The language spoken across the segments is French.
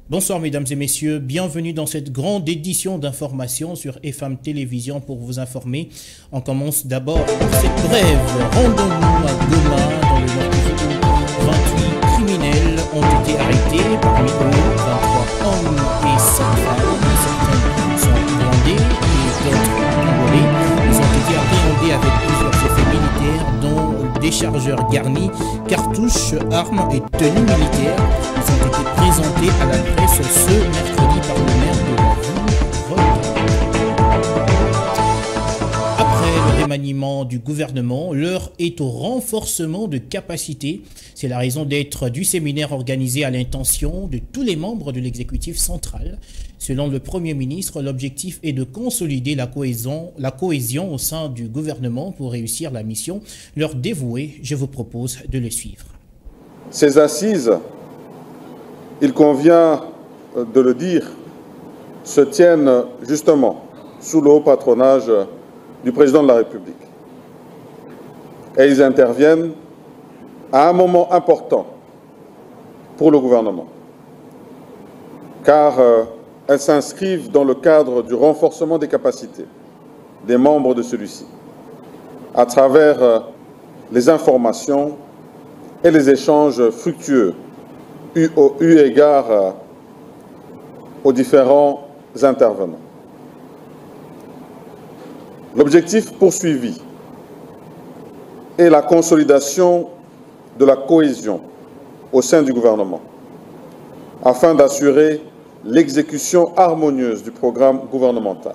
Bonsoir mesdames et messieurs, bienvenue dans cette grande édition d'information sur EFAM Télévision pour vous informer. On commence d'abord par cette brève. Rendons-nous à Goma, dans le nord Kivu, où 28 criminels ont été arrêtés, parmi eux 23 hommes et 5 femmes. Certains sont rwandais et d'autres congolais. Ils ont été appréhendés avec plusieurs effets militaires, dont des chargeurs garnis, cartouches, armes et tenues militaires. Ils ont été présentés à la presse ce mercredi par le maire de la ville, Volta. Après le remaniement du gouvernement, l'heure est au renforcement de capacités. C'est la raison d'être du séminaire organisé à l'intention de tous les membres de l'exécutif central. Selon le Premier ministre, l'objectif est de consolider la cohésion au sein du gouvernement pour réussir la mission leur dévouée. Je vous propose de le suivre. Ces assises, il convient de le dire, se tiennent justement sous le haut patronage du président de la République. Et ils interviennent à un moment important pour le gouvernement, car elles s'inscrivent dans le cadre du renforcement des capacités des membres de celui-ci, à travers les informations et les échanges fructueux eu égard aux différents intervenants. L'objectif poursuivi est la consolidation de la cohésion au sein du gouvernement, afin d'assurer l'exécution harmonieuse du programme gouvernemental.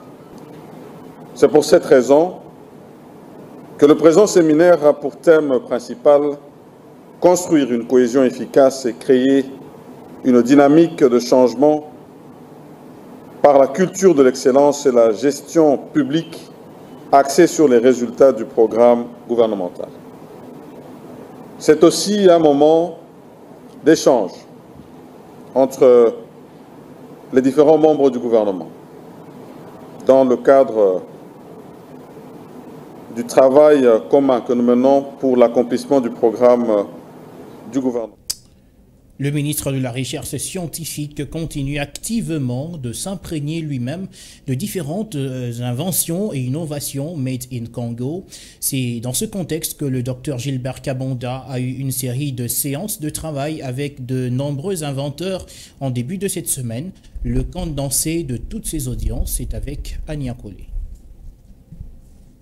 C'est pour cette raison que le présent séminaire a pour thème principal construire une cohésion efficace et créer une dynamique de changement par la culture de l'excellence et la gestion publique axée sur les résultats du programme gouvernemental. C'est aussi un moment d'échange entre les différents membres du gouvernement dans le cadre du travail commun que nous menons pour l'accomplissement du programme du gouvernement. Le ministre de la Recherche scientifique continue activement de s'imprégner lui-même de différentes inventions et innovations made in Congo. C'est dans ce contexte que le docteur Gilbert Kabonda a eu une série de séances de travail avec de nombreux inventeurs en début de cette semaine. Le condensé de toutes ces audiences est avec Ania Kolé.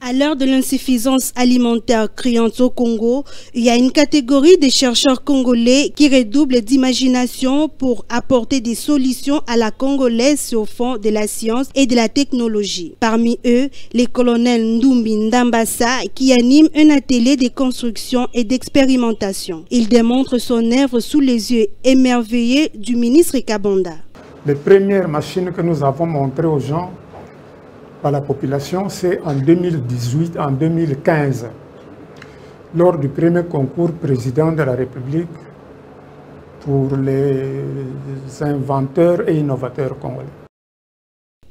À l'heure de l'insuffisance alimentaire criante au Congo, il y a une catégorie de chercheurs congolais qui redoublent d'imagination pour apporter des solutions à la congolaise sur fond de la science et de la technologie. Parmi eux, les colonels Ndumbi Ndambassa qui anime un atelier de construction et d'expérimentation. Il démontre son œuvre sous les yeux émerveillés du ministre Kabonda. Les premières machines que nous avons montrées aux gens, par la population, c'est en 2018, en 2015, lors du premier concours président de la République pour les inventeurs et innovateurs congolais.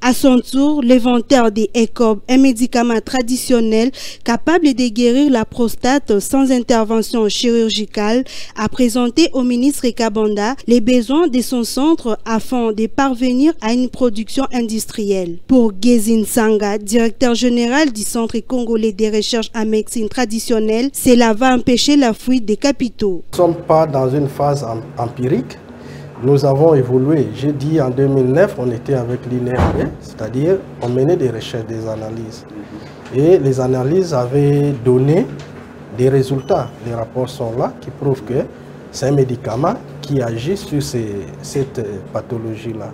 À son tour, l'inventeur des ECOB, un médicament traditionnel capable de guérir la prostate sans intervention chirurgicale, a présenté au ministre Kabonda les besoins de son centre afin de parvenir à une production industrielle. Pour Gezin Sanga, directeur général du Centre congolais de recherche en médecine traditionnelle, cela va empêcher la fuite des capitaux. Nous ne sommes pas dans une phase empirique. Nous avons évolué. J'ai dit en 2009, on était avec l'INRB, c'est-à-dire on menait des recherches, des analyses. Et les analyses avaient donné des résultats. Les rapports sont là qui prouvent que c'est un médicament qui agit sur cette pathologie-là.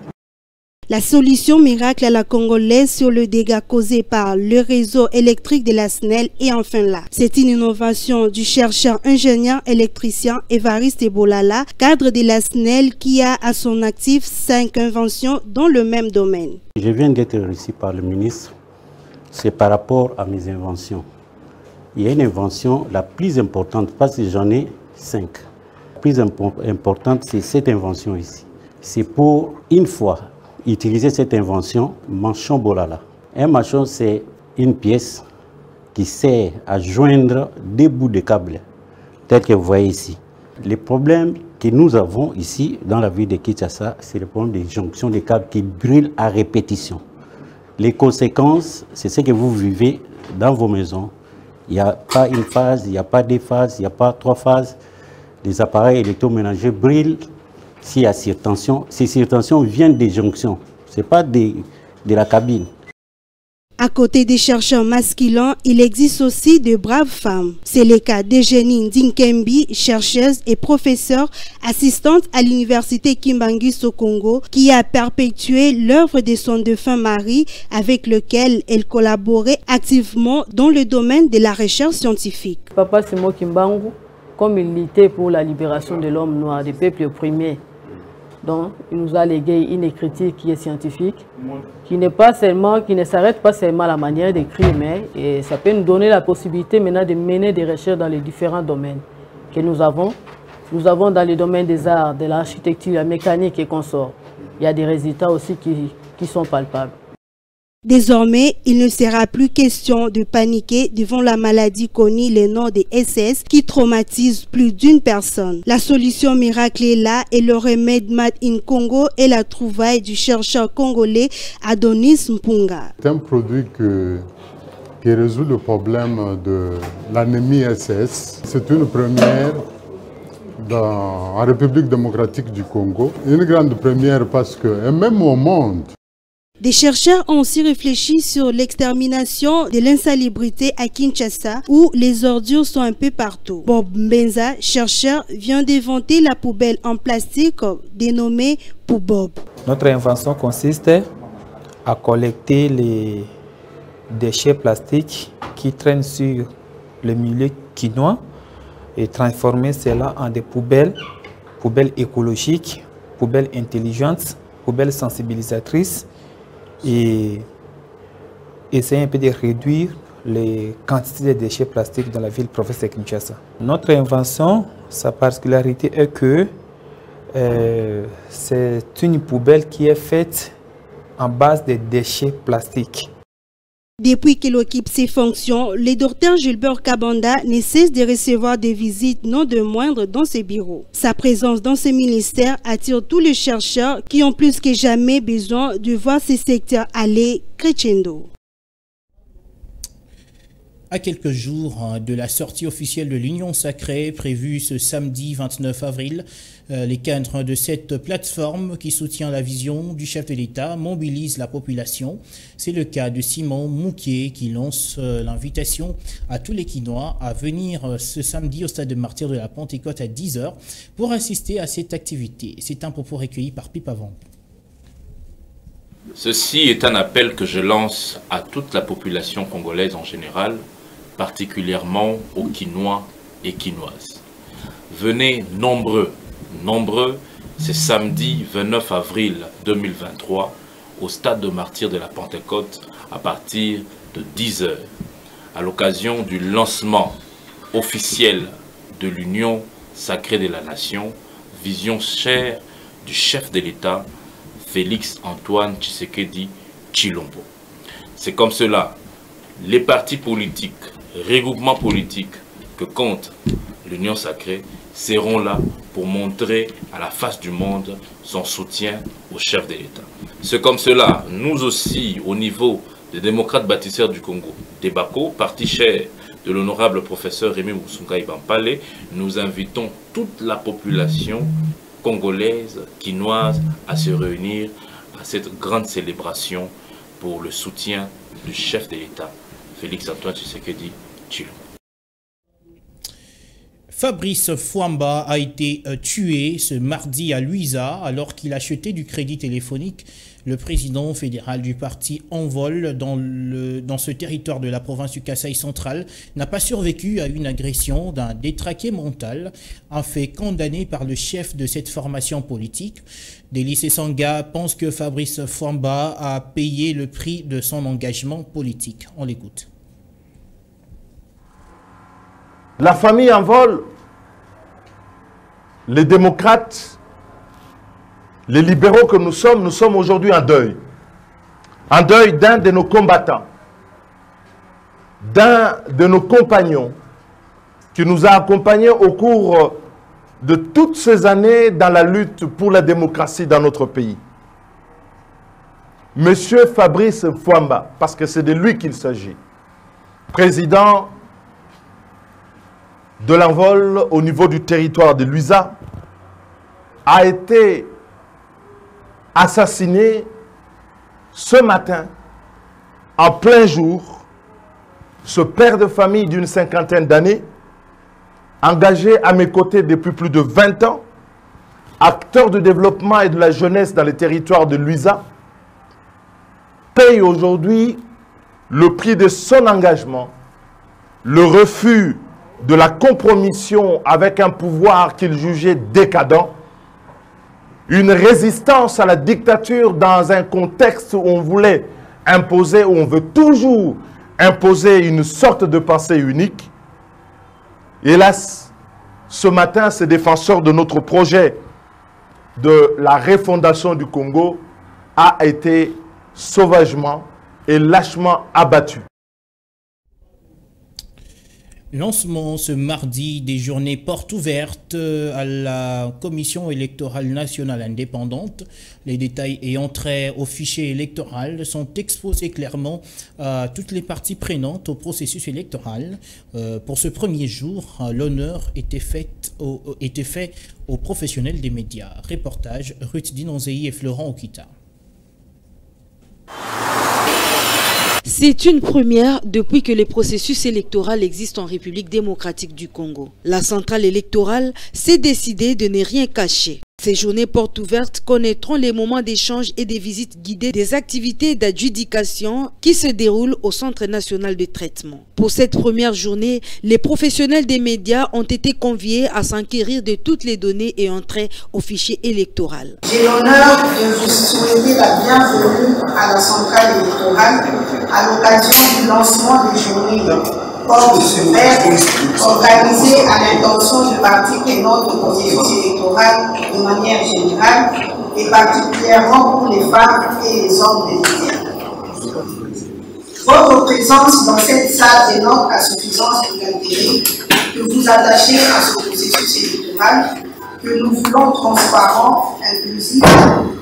La solution miracle à la congolaise sur le dégât causé par le réseau électrique de la SNEL est enfin là. C'est une innovation du chercheur ingénieur électricien Évariste Bolala, cadre de la SNEL qui a à son actif 5 inventions dans le même domaine. Je viens d'être reçu par le ministre, c'est par rapport à mes inventions. Il y a une invention la plus importante, parce que j'en ai 5. La plus importante, c'est cette invention ici. C'est pour une fois utiliser cette invention, manchon Bolala. Un manchon, c'est une pièce qui sert à joindre des bouts de câble, tel que vous voyez ici. Les problèmes que nous avons ici, dans la ville de Kinshasa, c'est le problème des jonctions des câbles qui brûlent à répétition. Les conséquences, c'est ce que vous vivez dans vos maisons. Il n'y a pas une phase, il n'y a pas deux phases, il n'y a pas trois phases. Les appareils électroménagers brûlent s'il y a surtension. Ces surtensions viennent des jonctions, ce n'est pas de la cabine. À côté des chercheurs masculins, il existe aussi de braves femmes. C'est le cas d'Eugénie Ndinkembi, chercheuse et professeure assistante à l'université Kimbanguist au Congo, qui a perpétué l'œuvre de son défunt mari avec lequel elle collaborait activement dans le domaine de la recherche scientifique. Papa Simo Kimbangu, comme il luttait pour la libération de l'homme noir, des peuples opprimés, donc il nous a légué une écriture qui est scientifique, qui ne s'arrête pas seulement à la manière d'écrire, mais ça peut nous donner la possibilité maintenant de mener des recherches dans les différents domaines que nous avons. Nous avons dans les domaines des arts, de l'architecture, la mécanique et consorts. Il y a des résultats aussi qui sont palpables. Désormais, il ne sera plus question de paniquer devant la maladie connue, le nom des SS, qui traumatise plus d'une personne. La solution miracle est là et le remède Made in Congo est la trouvaille du chercheur congolais Adonis Mpunga. C'est un produit qui résout le problème de l'anémie SS. C'est une première en République démocratique du Congo. Une grande première parce que, et même au monde, des chercheurs ont aussi réfléchi sur l'extermination de l'insalubrité à Kinshasa, où les ordures sont un peu partout. Bob Mbenza, chercheur, vient d'inventer la poubelle en plastique dénommée Poubob. Notre invention consiste à collecter les déchets plastiques qui traînent sur le milieu quinois et transformer cela en des poubelles écologiques, poubelles intelligentes, poubelles sensibilisatrices, et essayer un peu de réduire les quantités de déchets plastiques dans la ville province de Kinshasa. Notre invention, sa particularité est que c'est une poubelle qui est faite en base de déchets plastiques. Depuis qu'il occupe ses fonctions, le docteur Gilbert Kabanda ne cesse de recevoir des visites non de moindre dans ses bureaux. Sa présence dans ce ministère attire tous les chercheurs qui ont plus que jamais besoin de voir ces secteurs aller crescendo. À quelques jours de la sortie officielle de l'Union sacrée prévue ce samedi 29 avril, les cadres de cette plateforme qui soutient la vision du chef de l'État mobilisent la population. C'est le cas de Simon Moukié qui lance l'invitation à tous les Quinois à venir ce samedi au stade de Martyrs de la Pentecôte à 10 h pour assister à cette activité. C'est un propos recueilli par Pipavon. Ceci est un appel que je lance à toute la population congolaise en général, particulièrement aux Quinois et Quinoises. Venez nombreux, c'est samedi 29 avril 2023 au stade de Martyrs de la Pentecôte à partir de 10 h, à l'occasion du lancement officiel de l'Union sacrée de la Nation, vision chère du chef de l'État, Félix Antoine Tshisekedi Tshilombo. C'est comme cela, les partis politiques, regroupements politiques que compte l'Union sacrée seront là pour montrer à la face du monde son soutien au chef de l'État. C'est comme cela, nous aussi, au niveau des démocrates bâtisseurs du Congo, DEBACO, parti cher de l'honorable professeur Rémy Musunga Ibampale, nous invitons toute la population congolaise, quinoise, à se réunir à cette grande célébration pour le soutien du chef de l'État, Félix Antoine Tshisekedi Tshilombo. Fabrice Fwamba a été tué ce mardi à Luiza alors qu'il achetait du crédit téléphonique. Le président fédéral du parti Envol dans ce territoire de la province du Kasaï central n'a pas survécu à une agression d'un détraqué mental, un fait condamné par le chef de cette formation politique. Délice Sanga pense que Fabrice Fwamba a payé le prix de son engagement politique. On l'écoute. La famille Envol, les démocrates, les libéraux que nous sommes aujourd'hui en deuil. En deuil d'un de nos combattants, d'un de nos compagnons qui nous a accompagnés au cours de toutes ces années dans la lutte pour la démocratie dans notre pays. Monsieur Fabrice Fouamba, parce que c'est de lui qu'il s'agit, président de l'envol au niveau du territoire de Luiza, a été assassiné ce matin, en plein jour. Ce père de famille d'une cinquantaine d'années, engagé à mes côtés depuis plus de 20 ans, acteur de développement et de la jeunesse dans les territoires de Luiza, paye aujourd'hui le prix de son engagement, le refus de la compromission avec un pouvoir qu'il jugeait décadent, une résistance à la dictature dans un contexte où on voulait imposer, où on veut toujours imposer une sorte de pensée unique. Hélas, ce matin, ces défenseurs de notre projet de la refondation du Congo a été sauvagement et lâchement abattu. Lancement ce mardi des journées portes ouvertes à la Commission électorale nationale indépendante. Les détails ayant trait au fichier électoral sont exposés clairement à toutes les parties prenantes au processus électoral. Pour ce premier jour, l'honneur était fait aux professionnels des médias. Reportage Ruth Dinonzei et Florent Okita. C'est une première depuis que le processus électoral existe en République démocratique du Congo. La centrale électorale s'est décidée de ne rien cacher. Ces journées portes ouvertes connaîtront les moments d'échange et des visites guidées des activités d'adjudication qui se déroulent au Centre national de traitement. Pour cette première journée, les professionnels des médias ont été conviés à s'enquérir de toutes les données ayant trait au fichier électoral. J'ai l'honneur de vous souhaiter la bienvenue à la centrale électorale à l'occasion du lancement des journées portes ouvertes organisées à l'intention du parti prenant du processus électoral de manière générale et particulièrement pour les femmes et les hommes des médias. Votre présence dans cette salle dénote à suffisance de l'intérêt que vous attachez à ce processus électoral que nous voulons transparent, inclusif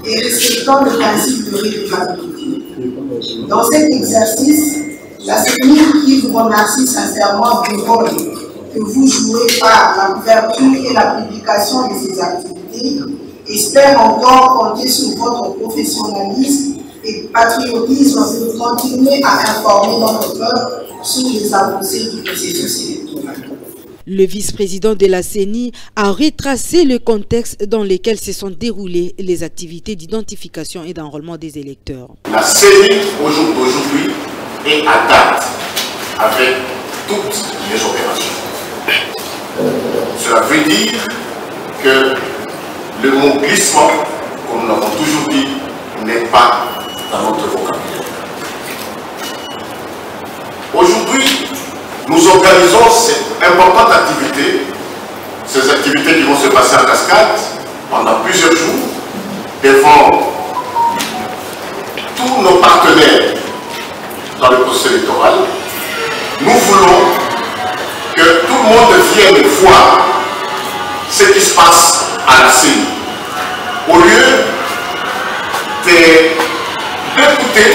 et respectant le principe de républicité. Dans cet exercice, la CENI qui vous remercie sincèrement du rôle que vous jouez par la couverture et la publication de ces activités, espère encore compter sur votre professionnalisme et patriotisme pour continuer à informer notre peuple sur les avancées du processus électoral. Le vice-président de la CENI a retracé le contexte dans lequel se sont déroulées les activités d'identification et d'enrôlement des électeurs. La CENI aujourd'hui est à date avec toutes les opérations. Cela veut dire que le mot glissement, comme nous l'avons toujours dit, n'est pas dans notre vocabulaire. Aujourd'hui, nous organisons cette importante activité, ces activités qui vont se passer en cascade pendant plusieurs jours devant tous nos partenaires dans le processus électoral. Nous voulons que tout le monde vienne voir ce qui se passe à la CENI. Au lieu d'écouter,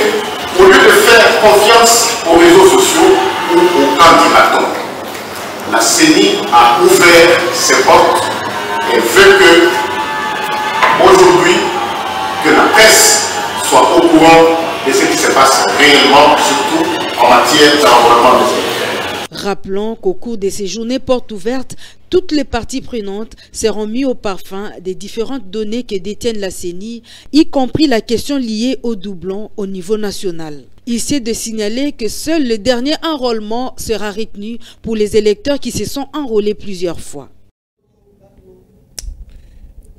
au lieu de faire confiance aux réseaux sociaux ou aux candidats. La CENI a ouvert ses portes et veut que aujourd'hui que la presse soit au courant de ce qui se passe réellement, surtout en matière d'enrôlement des électeurs. Rappelons qu'au cours de ces journées portes ouvertes, toutes les parties prenantes seront mises au parfum des différentes données que détiennent la CENI, y compris la question liée au doublon au niveau national. Il s'est de signaler que seul le dernier enrôlement sera retenu pour les électeurs qui se sont enrôlés plusieurs fois.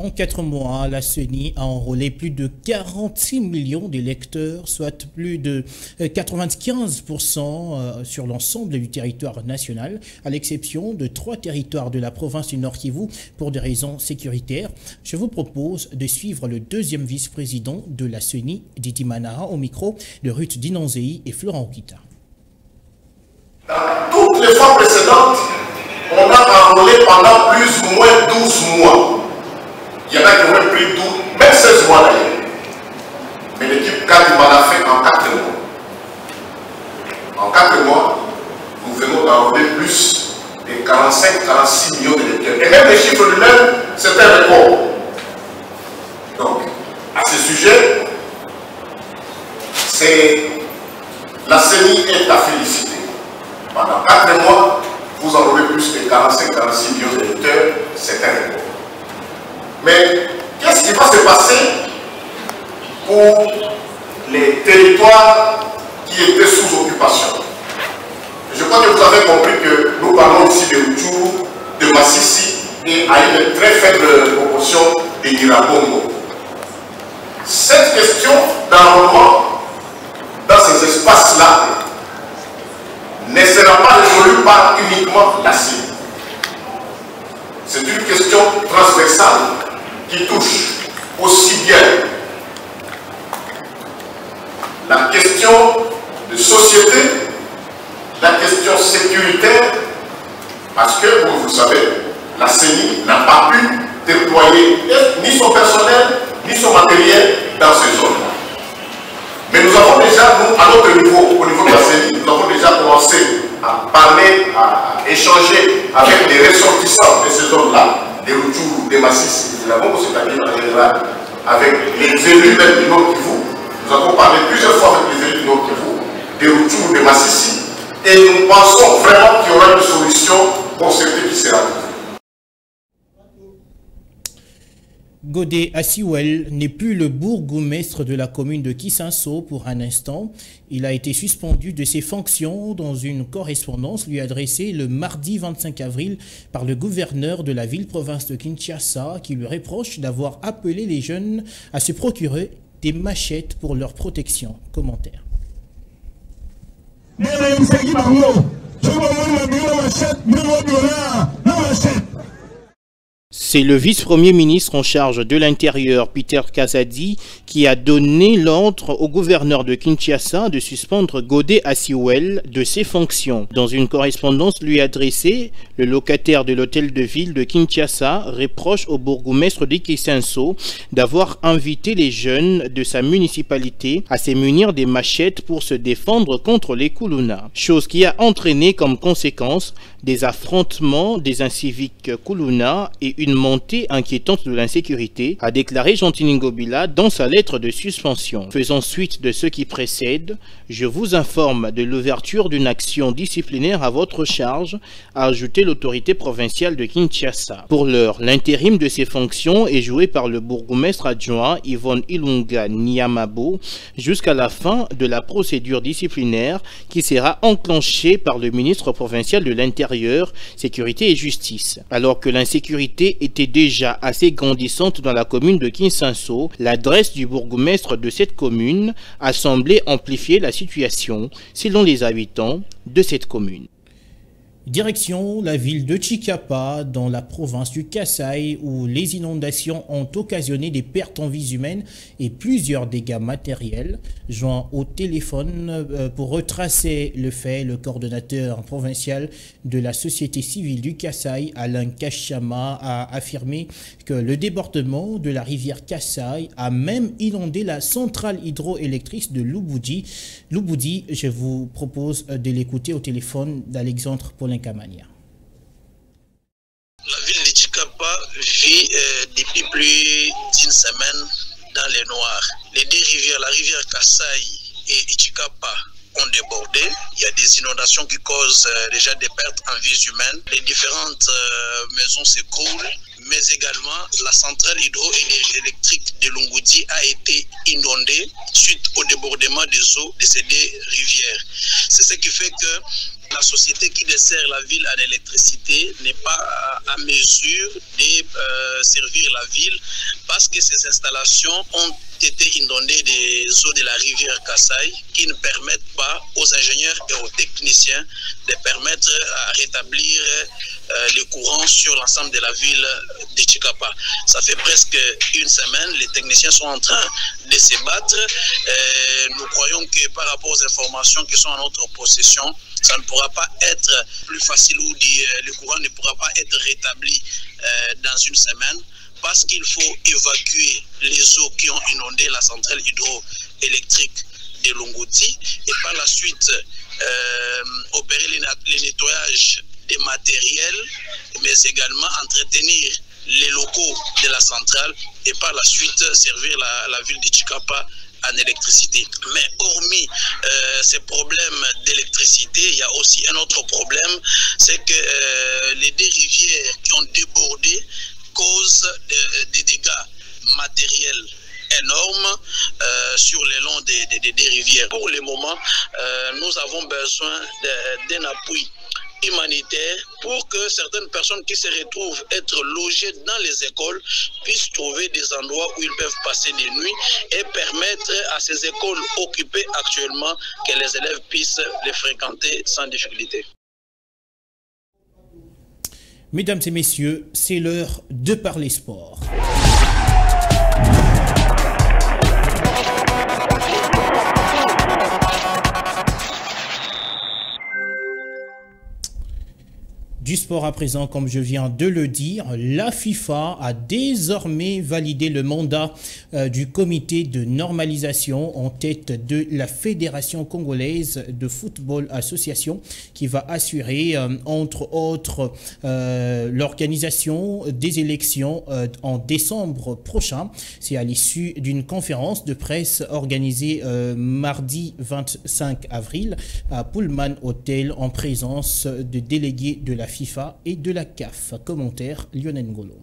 En 4 mois, la CENI a enrôlé plus de 46 millions d'électeurs, soit plus de 95% sur l'ensemble du territoire national, à l'exception de 3 territoires de la province du Nord Kivu pour des raisons sécuritaires. Je vous propose de suivre le deuxième vice-président de la CENI, Didi Manara, au micro de Ruth Dinonzei et Florent Okita. Dans toutes les fois précédentes, on a enrôlé pendant plus ou moins 12 lui-même, c'est un record. Donc, à ce sujet, la CENI est à féliciter. Pendant 4 mois, vous enlevez plus de 45-46 millions d'électeurs, c'est un record. Mais qu'est-ce qui va se passer pour les territoires qui étaient sous occupation? Je crois que vous avez compris que nous parlons ici de Rutshuru, de Massissi et à une très faible proportion de Nyiragongo. Cette question d'enrôlement dans ces espaces-là ne sera pas résolue par uniquement la CENI. C'est une question transversale qui touche aussi bien la question de société, la question sécuritaire, parce que, comme vous le savez, la CENI n'a pas pu déployer ni son personnel, ni son matériel dans ces zones-là. Mais nous avons déjà, nous, à notre niveau, au niveau de la CENI, nous avons déjà commencé à parler, à échanger avec les ressortissants de ces zones-là, des Rutshuru, des Massissi, c'est-à-dire en général avec les élus même du Nord Kivu. Nous avons parlé plusieurs fois avec les élus du Nord Kivu, des Rutshuru, des Massissi, et nous pensons vraiment qu'il y aura une solution concertée qui sera trouvée. Godé Asiwell n'est plus le bourgmestre de la commune de Kisanso pour un instant. Il a été suspendu de ses fonctions dans une correspondance lui adressée le mardi 25 avril par le gouverneur de la ville-province de Kinshasa qui lui reproche d'avoir appelé les jeunes à se procurer des machettes pour leur protection. Commentaire. C'est le vice-premier ministre en charge de l'Intérieur, Peter Kazadi, qui a donné l'ordre au gouverneur de Kinshasa de suspendre Godé Asiwell de ses fonctions. Dans une correspondance lui adressée, le locataire de l'hôtel de ville de Kinshasa reproche au bourgmestre de Kisanso d'avoir invité les jeunes de sa municipalité à se munir des machettes pour se défendre contre les Kuluna, chose qui a entraîné comme conséquence des affrontements des inciviques Kuluna et une montée inquiétante de l'insécurité, a déclaré Jean-Tini Ngobila dans sa lettre de suspension. Faisant suite de ce qui précède, je vous informe de l'ouverture d'une action disciplinaire à votre charge, a ajouté l'autorité provinciale de Kinshasa. Pour l'heure, l'intérim de ces fonctions est joué par le bourgmestre adjoint Yvonne Ilunga Niamabo jusqu'à la fin de la procédure disciplinaire qui sera enclenchée par le ministre provincial de l'Intérieur, Sécurité et Justice. Alors que l'insécurité était déjà assez grandissante dans la commune de Kisanso, l'adresse du bourgmestre de cette commune a semblé amplifier la situation, selon les habitants de cette commune. Direction la ville de Chikapa, dans la province du Kasaï, où les inondations ont occasionné des pertes en vies humaines et plusieurs dégâts matériels. Joint au téléphone pour retracer le fait, le coordonnateur provincial de la société civile du Kasaï, Alain Kachama, a affirmé que le débordement de la rivière Kasaï a même inondé la centrale hydroélectrique de Lubudi. Lubudi, je vous propose de l'écouter au téléphone d'Alexandre Paulin Camania. La ville de Chikapa vit depuis plus d'une semaine dans les noirs. Les deux rivières, la rivière Kasaï et Chikapa, ont débordé. Il y a des inondations qui causent déjà des pertes en vies humaines. Les différentes maisons s'écroulent, mais également la centrale hydroélectrique de Lungudi a été inondée suite au débordement des eaux de ces deux rivières. C'est ce qui fait que la société qui dessert la ville en électricité n'est pas à mesure de servir la ville parce que ces installations ont été inondées des eaux de la rivière Kasaï qui ne permettent pas aux ingénieurs et aux techniciens de permettre à rétablir le courant sur l'ensemble de la ville de Chikapa. Ça fait presque une semaine, les techniciens sont en train de se battre. Nous croyons que par rapport aux informations qui sont en notre possession, ça ne pourra pas être plus facile ou le courant ne pourra pas être rétabli dans une semaine parce qu'il faut évacuer les eaux qui ont inondé la centrale hydroélectrique de Lungudi et par la suite opérer le nettoyage des matériels, mais également entretenir de la centrale et par la suite servir la ville de Tchikapa en électricité. Mais hormis ces problèmes d'électricité, il y a aussi un autre problème, c'est que les deux rivières qui ont débordé causent des dégâts matériels énormes sur le long des rivières. Pour le moment, nous avons besoin d'un appui humanitaire pour que certaines personnes qui se retrouvent être logées dans les écoles puissent trouver des endroits où ils peuvent passer des nuits et permettre à ces écoles occupées actuellement que les élèves puissent les fréquenter sans difficulté. Mesdames et messieurs, c'est l'heure de parler sport. Du sport à présent, comme je viens de le dire, la FIFA a désormais validé le mandat du comité de normalisation en tête de la Fédération congolaise de football association qui va assurer, entre autres, l'organisation des élections en décembre prochain. C'est à l'issue d'une conférence de presse organisée mardi 25 avril à Pullman Hotel en présence de délégués de la FIFA et de la CAF. Commentaire Lionel Ngolo.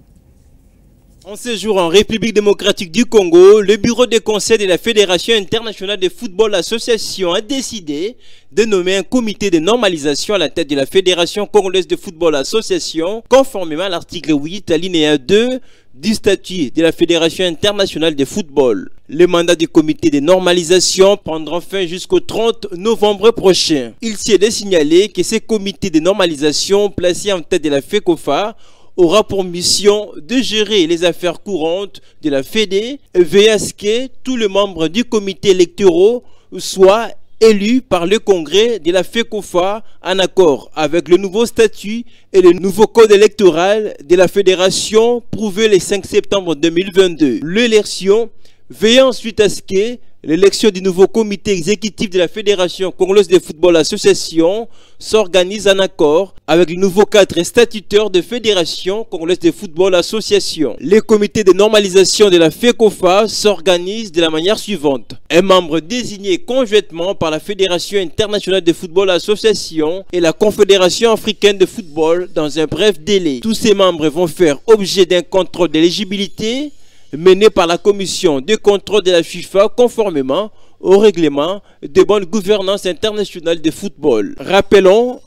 En séjour en République démocratique du Congo, le bureau des conseils de la Fédération internationale de football association a décidé de nommer un comité de normalisation à la tête de la Fédération congolaise de football association, conformément à l'article 8 alinéa 2 du statut de la Fédération internationale de football. Le mandat du comité de normalisation prendra fin jusqu'au 30 novembre prochain. Il s'y est de signaler que ce comité de normalisation placé en tête de la FECOFA aura pour mission de gérer les affaires courantes de la Fédé et veiller à ce que tous les membres du comité électoral soient élus par le congrès de la FECOFA en accord avec le nouveau statut et le nouveau code électoral de la fédération prouvé le 5 septembre 2022. L'élection veillant ensuite à ce que l'élection du nouveau comité exécutif de la Fédération congolaise de football association s'organise en accord avec le nouveau cadre statutaire de Fédération congolaise de football association. Les comités de normalisation de la FECOFA s'organisent de la manière suivante. Un membre désigné conjointement par la Fédération internationale de football association et la Confédération africaine de football dans un bref délai. Tous ces membres vont faire objet d'un contrôle d'éligibilité mené par la commission de contrôle de la FIFA conformément au règlement de bonne gouvernance internationale de football. Rappelons,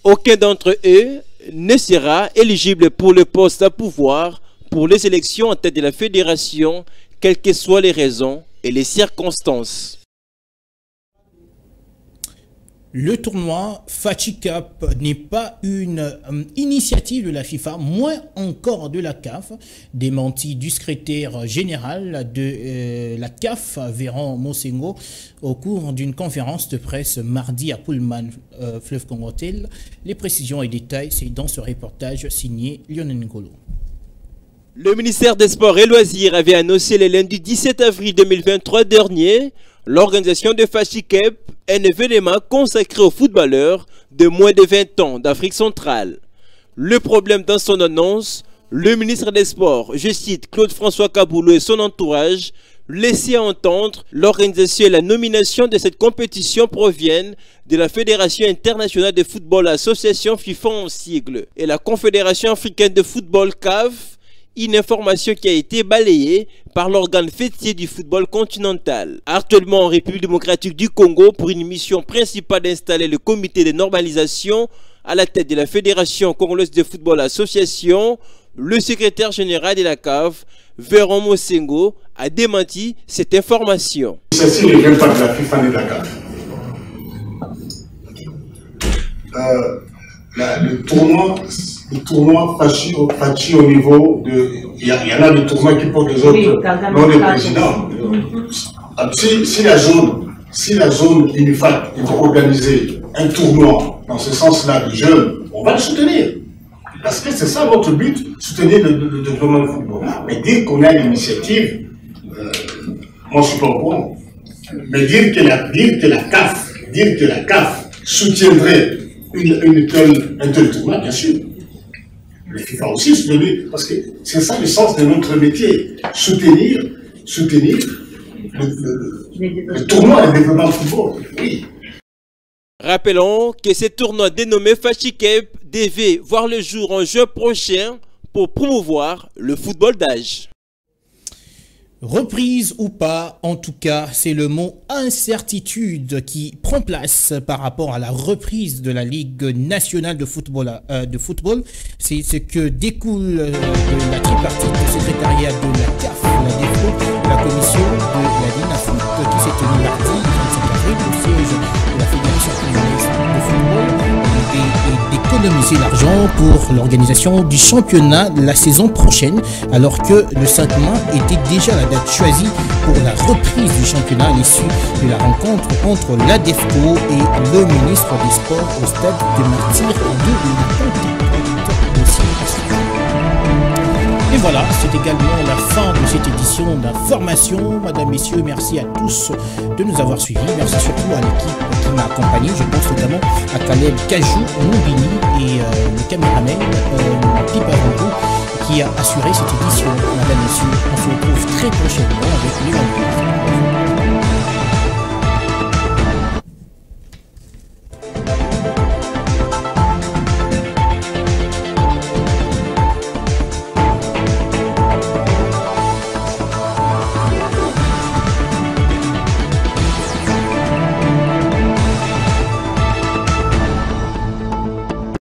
aucun d'entre eux ne sera éligible pour le poste à pouvoir pour les élections en tête de la fédération, quelles que soient les raisons et les circonstances. Le tournoi Fachi Cup n'est pas une initiative de la FIFA, moins encore de la CAF. Démenti du secrétaire général de la CAF, Véran Mosengo, au cours d'une conférence de presse mardi à Pullman Fleuve Congo Hotel. Les précisions et détails, c'est dans ce reportage signé Lionel Ngolo. Le ministère des Sports et Loisirs avait annoncé le lundi 17 avril 2023 dernier l'organisation de Fachi Cup, un événement consacré aux footballeurs de moins de 20 ans d'Afrique centrale. Le problème dans son annonce, le ministre des Sports, je cite Claude-François Kaboulou et son entourage, laissait entendre l'organisation et la nomination de cette compétition proviennent de la Fédération internationale de football association FIFA en sigle et la Confédération africaine de football CAF, une information qui a été balayée par l'organe fêtier du football continental. Actuellement en République démocratique du Congo, pour une mission principale d'installer le comité de normalisation à la tête de la Fédération congolaise de football association, le secrétaire général de la CAF, Véran Mosengo, a démenti cette information. Ceci ne vient pas de la FIFA ni de la CAF. Le tournoi Fachi au niveau de... Il y en a des tournois qui portent les autres noms des présidents. Si la zone UNIFAC est organiser un tournoi dans ce sens-là de jeunes, on va le soutenir. Parce que c'est ça notre but, soutenir le développement du football. Mais dire qu'on a l'initiative, moi je ne suis pas au courant. Mais dire que la CAF soutiendrait un tel tournoi, bien sûr. le FIFA aussi soutenir, parce que c'est ça le sens de notre métier, soutenir le tournoi de développement du football. Oui. Rappelons que ce tournoi dénommé FACHICAP devait voir le jour en juin prochain pour promouvoir le football d'âge. Reprise ou pas, en tout cas, c'est le mot incertitude qui prend place par rapport à la reprise de la Ligue nationale de football. C'est ce que découle de la tripartite du secrétariat de la CAF, la DEFO, la commission de la Ligue Foot qui s'est tenue mardi 25 avril au siège de la Fédération congolaise de football et d'économiser l'argent pour l'organisation du championnat de la saison prochaine, alors que le 5 mai était déjà la date choisie pour la reprise du championnat à l'issue de la rencontre entre l'ADEFCO et le ministre des Sports au stade de Martyr de Ponté. Et voilà, c'est également la fin de cette édition d'information. Madame, messieurs, merci à tous de nous avoir suivis. Merci surtout à l'équipe qui m'a accompagné. Je pense notamment à Caleb Kajou, Moubini et le caméraman Pipa Rongo qui a assuré cette édition. Madame, messieurs, on se retrouve très prochainement avec les mêmes.